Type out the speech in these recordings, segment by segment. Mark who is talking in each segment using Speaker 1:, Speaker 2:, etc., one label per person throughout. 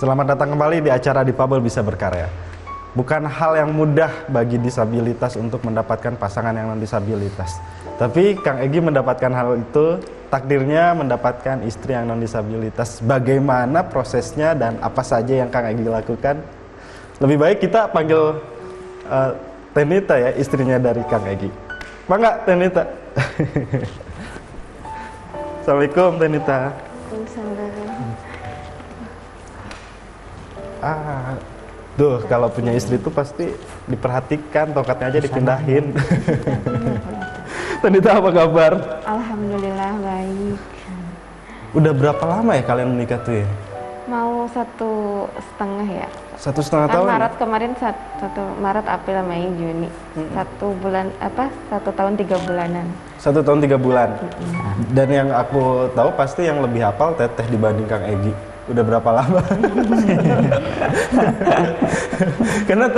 Speaker 1: Selamat datang kembali di acara Difabel Bisa Berkarya. Bukan hal yang mudah bagi disabilitas untuk mendapatkan pasangan yang non-disabilitas. Tapi Kang Egy mendapatkan hal itu, takdirnya mendapatkan istri yang non-disabilitas. Bagaimana prosesnya dan apa saja yang Kang Egy lakukan? Lebih baik kita panggil Tenita ya, istrinya dari Kang Egy. Bangga Tenita. Assalamualaikum Tenita. Tuh kalau punya istri tuh pasti diperhatikan, tongkatnya aja dipindahin. Tenita apa kabar?
Speaker 2: Alhamdulillah baik.
Speaker 1: Udah berapa lama ya kalian menikah tuh ya?
Speaker 2: Mau 1,5 ya.
Speaker 1: 1,5 tahun?
Speaker 2: Maret kemarin 1 Maret, April, Mei, Juni. 1 tahun 3 bulanan.
Speaker 1: 1 tahun 3 bulan. Dan yang aku tahu pasti yang lebih hafal Teteh dibanding Kang Egy. Udah berapa lama? Karena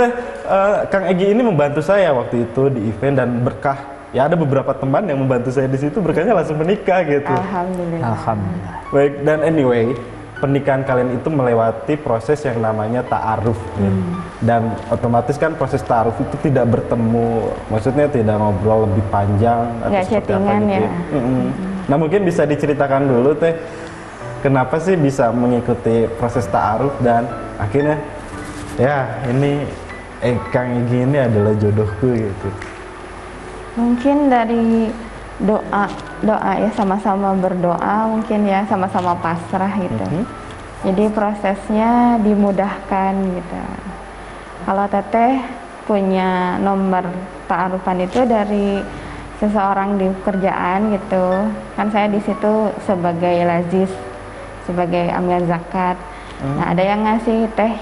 Speaker 1: Kang Egy ini membantu saya waktu itu di event dan berkah. Ya ada beberapa teman yang membantu saya di situ, berkahnya langsung menikah gitu.
Speaker 2: Alhamdulillah.
Speaker 3: Alhamdulillah.
Speaker 1: Baik, dan anyway, pernikahan kalian itu melewati proses yang namanya ta'aruf. Ya. Dan otomatis kan proses ta'aruf itu tidak bertemu, maksudnya tidak ngobrol lebih panjang atau
Speaker 2: Nggak
Speaker 1: seperti apa
Speaker 2: chattingan
Speaker 1: gitu.
Speaker 2: ya.
Speaker 1: Nah mungkin bisa diceritakan dulu Teh, kenapa sih bisa mengikuti proses ta'aruf dan akhirnya ya ini Kang Egy ini adalah jodohku gitu.
Speaker 2: Mungkin dari doa ya, sama-sama berdoa, mungkin ya sama-sama pasrah gitu. Jadi prosesnya dimudahkan gitu. Kalau Teteh punya nomor ta'arufan itu dari seseorang di kerjaan gitu. Kan saya di situ sebagai lazis, sebagai amil zakat. Nah, ada yang ngasih Teh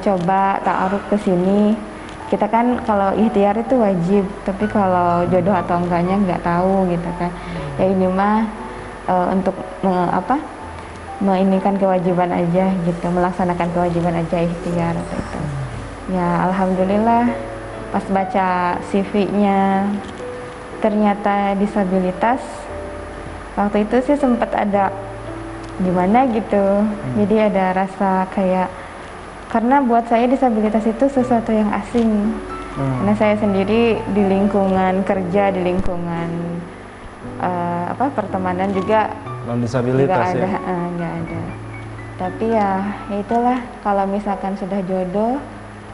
Speaker 2: coba ta'aruf ke sini. Kita kan kalau ikhtiar itu wajib, tapi kalau jodoh atau enggaknya nggak tahu gitu kan. Ya ini mah untuk meinikan kewajiban aja gitu, melaksanakan kewajiban aja ikhtiar gitu. Ya alhamdulillah pas baca CV-nya ternyata disabilitas. Waktu itu sih sempat ada gimana gitu. Jadi ada rasa kayak, karena buat saya disabilitas itu sesuatu yang asing. Karena saya sendiri di lingkungan kerja, di lingkungan pertemanan juga
Speaker 1: non-disabilitas
Speaker 2: ada,
Speaker 1: ya?
Speaker 2: Nggak ada. Tapi ya itulah, kalau misalkan sudah jodoh,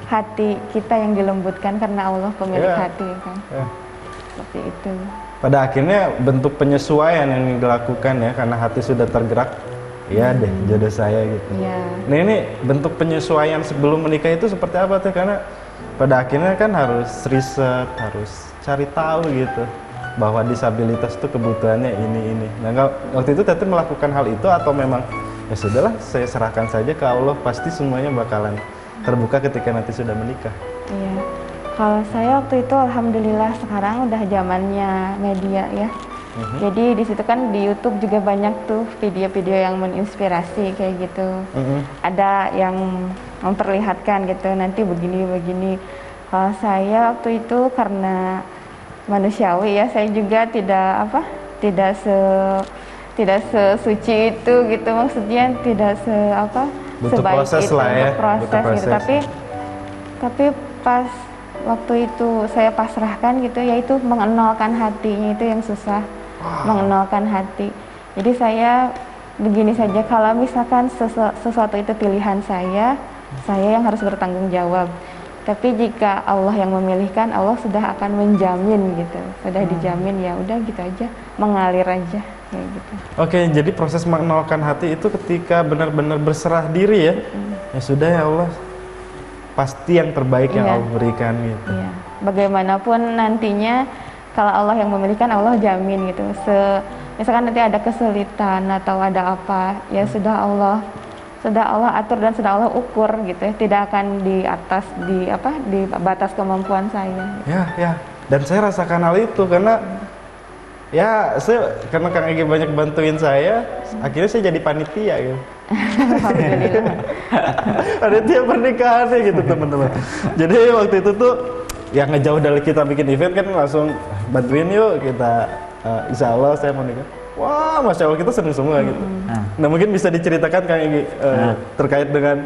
Speaker 2: hati kita yang dilembutkan karena Allah pemilik hati kan. Seperti itu. Pada
Speaker 1: akhirnya bentuk penyesuaian yang dilakukan ya, karena hati sudah tergerak. Iya deh, jodoh saya gitu.
Speaker 2: Iya.
Speaker 1: Nah ini bentuk penyesuaian sebelum menikah itu seperti apa tuh? Karena pada akhirnya kan harus riset, harus cari tahu gitu bahwa disabilitas itu kebutuhannya ini. Nah kalau waktu itu Teteh melakukan hal itu atau memang ya sudahlah saya serahkan saja ke Allah, pasti semuanya bakalan terbuka ketika nanti sudah menikah.
Speaker 2: Iya. Kalau saya waktu itu alhamdulillah sekarang udah zamannya media ya. Jadi di situ kan di YouTube juga banyak tuh video-video yang menginspirasi kayak gitu. Ada yang memperlihatkan gitu, nanti begini. Kalau saya waktu itu karena manusiawi ya, saya juga tidak sesuci itu gitu, maksudnya tidak sebaik
Speaker 1: proses
Speaker 2: itu
Speaker 1: lah ya.
Speaker 2: untuk proses gitu. Tapi pas waktu itu saya pasrahkan gitu, yaitu mengenalkan hatinya itu yang susah. Mengenalkan hati. Jadi saya begini saja, kalau misalkan sesuatu itu pilihan saya yang harus bertanggung jawab. Tapi jika Allah yang memilihkan, Allah sudah akan menjamin gitu. Sudah dijamin, ya udah gitu aja, mengalir aja kayak gitu.
Speaker 1: Oke, jadi proses mengenalkan hati itu ketika benar-benar berserah diri ya. Ya sudah ya Allah, pasti yang terbaik yang Allah berikan gitu.
Speaker 2: Iya. Bagaimanapun nantinya, kalau Allah yang memilihkan, Allah jamin gitu. Misalkan nanti ada kesulitan atau ada apa, ya sudah Allah atur dan sudah Allah ukur gitu ya. Tidak akan di batas kemampuan saya.
Speaker 1: Ya. Dan saya rasakan hal itu karena karena Kang Egy banyak bantuin saya, akhirnya saya jadi panitia gitu.
Speaker 2: Alhamdulillah.
Speaker 1: Panitia pernikahan gitu teman-teman. Jadi waktu itu tuh yang ngejauh dari kita bikin event kan langsung bantuin yuk kita, insya Allah saya mau nikah. Wah, Masya Allah, kita seneng semua gitu. Nah, mungkin bisa diceritakan Kang Egy terkait dengan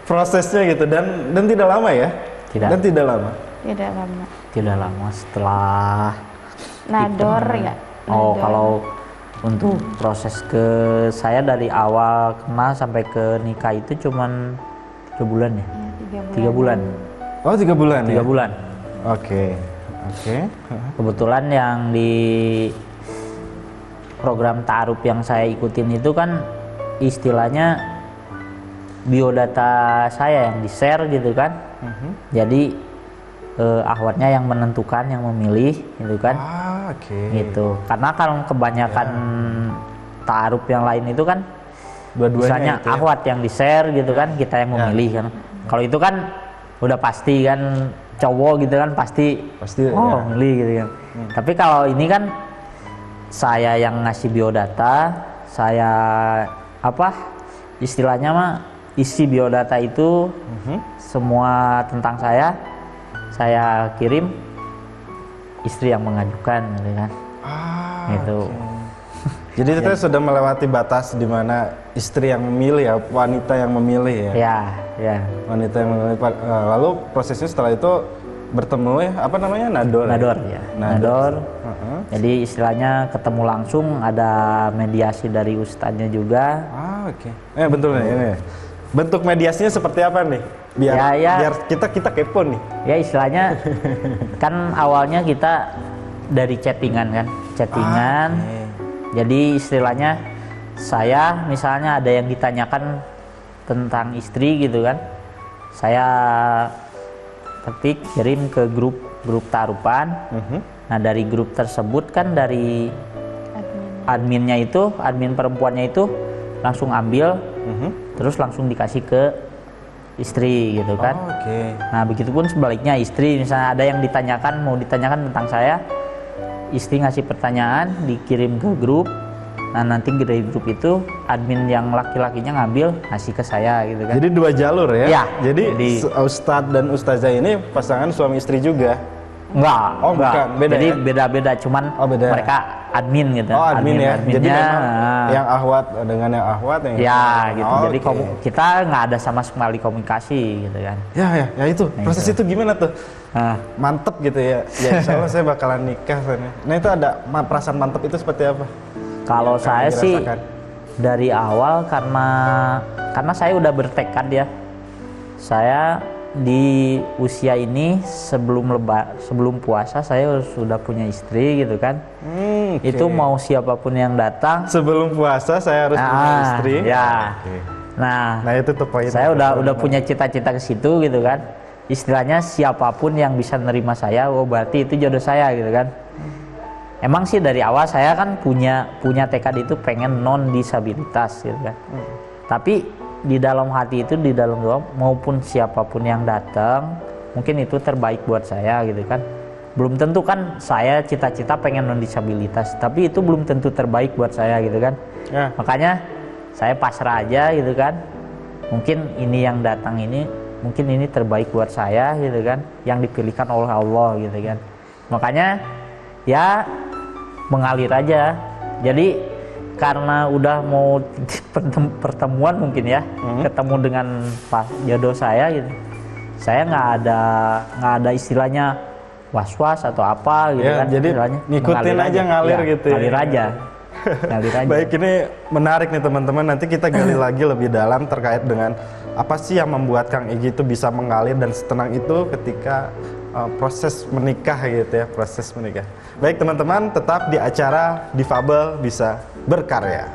Speaker 1: prosesnya gitu, dan tidak lama ya?
Speaker 3: Tidak.
Speaker 1: Dan tidak lama?
Speaker 2: Tidak lama.
Speaker 3: Tidak lama setelah
Speaker 2: Nador ya.
Speaker 3: Oh,
Speaker 2: Nador.
Speaker 3: kalau untuk proses ke saya dari awal kenal sampai ke nikah itu cuman 3 bulan ya?
Speaker 2: Ya,
Speaker 3: 3 bulan.
Speaker 1: Oh, 3 bulan
Speaker 3: 3
Speaker 1: ya?
Speaker 3: bulan.
Speaker 1: Oke.
Speaker 3: Kebetulan yang di program ta'aruf yang saya ikutin itu kan istilahnya biodata saya yang di-share gitu kan. Jadi ahwatnya yang menentukan, yang memilih gitu kan.
Speaker 1: Oke.
Speaker 3: Gitu. Karena kalau kebanyakan ta'aruf yang lain itu kan
Speaker 1: Dua-duanya
Speaker 3: misalnya
Speaker 1: itu ya?
Speaker 3: ahwat yang di-share gitu kan, kita yang memilih kan. Kalau itu kan udah pasti kan, cowok gitu kan pasti
Speaker 1: ya.
Speaker 3: milih gitu kan. Tapi kalau ini kan saya yang ngasih biodata, saya istilahnya mah isi biodata itu semua tentang saya kirim, istri yang mengajukan gitu kan. Gitu.
Speaker 1: Jadi kita sudah melewati batas di mana istri yang memilih ya, wanita yang memilih ya.
Speaker 3: Ya.
Speaker 1: Wanita yang memilih. Lalu prosesnya setelah itu bertemu ya, apa namanya? Nador.
Speaker 3: Nador ya. Nador. Jadi istilahnya ketemu langsung, ada mediasi dari ustadznya juga.
Speaker 1: Oke. Betul nih ini. Bentuk mediasinya seperti apa nih? Biar kita kepo nih.
Speaker 3: Ya istilahnya kan awalnya kita dari chattingan kan. Jadi istilahnya saya misalnya ada yang ditanyakan tentang istri gitu kan. Saya ketik, kirim ke grup ta'arufan. Nah, dari grup tersebut kan dari adminnya itu, admin perempuannya itu langsung ambil, terus langsung dikasih ke istri gitu kan. Nah, begitupun sebaliknya istri misalnya ada yang mau ditanyakan tentang saya, istri ngasih pertanyaan, dikirim ke grup. Nah, nanti dari grup itu admin yang laki-lakinya ngambil, ngasih ke saya gitu kan.
Speaker 1: Jadi 2 jalur ya?
Speaker 3: Ya.
Speaker 1: Jadi ustadz dan ustazah ini pasangan suami istri juga?
Speaker 3: Enggak.
Speaker 1: Bukan. Beda.
Speaker 3: Jadi
Speaker 1: ya?
Speaker 3: beda-beda, cuman
Speaker 1: beda.
Speaker 3: mereka admin gitu.
Speaker 1: Admin ya. Jadi memang yang ahwat dengan yang ahwat yang
Speaker 3: gitu. Jadi kita nggak ada sama sekali komunikasi gitu kan.
Speaker 1: Ya itu. Proses itu gimana tuh? Mantep gitu ya. Ya insya Allah saya bakalan nikah. Nah, itu ada perasaan mantep itu seperti apa?
Speaker 3: Kalau saya sih dari awal karena saya udah bertekad ya. Saya di usia ini sebelum puasa saya sudah punya istri gitu kan. Itu mau siapapun yang datang
Speaker 1: sebelum puasa saya harus punya istri.
Speaker 3: Ya. Nah
Speaker 1: itu tuh poin.
Speaker 3: Saya udah punya cita-cita ke situ gitu kan. Istilahnya siapapun yang bisa nerima saya, berarti itu jodoh saya gitu kan. Emang sih dari awal saya kan punya tekad itu pengen non disabilitas gitu kan. Tapi di dalam hati itu, di dalam doa maupun siapapun yang datang, mungkin itu terbaik buat saya gitu kan. Belum tentu kan saya cita-cita pengen non disabilitas, tapi itu belum tentu terbaik buat saya gitu kan. Makanya saya pasrah aja gitu kan. Mungkin ini yang datang ini, mungkin ini terbaik buat saya gitu kan, yang dipilihkan oleh Allah gitu kan. Makanya ya mengalir aja. Jadi karena udah mau pertemuan mungkin ya, ketemu dengan jodoh saya gitu, saya nggak ada istilahnya was-was atau apa gitu kan.
Speaker 1: Jadi ngikutin aja, ngalir gitu ya.
Speaker 3: Ngalir aja.
Speaker 1: Baik, ini menarik nih teman-teman. Nanti kita gali lagi lebih dalam terkait dengan apa sih yang membuat Kang Egy itu bisa mengalir dan setenang itu ketika proses menikah gitu ya, proses menikah. Baik teman-teman, tetap di acara Difabel Bisa Berkarya.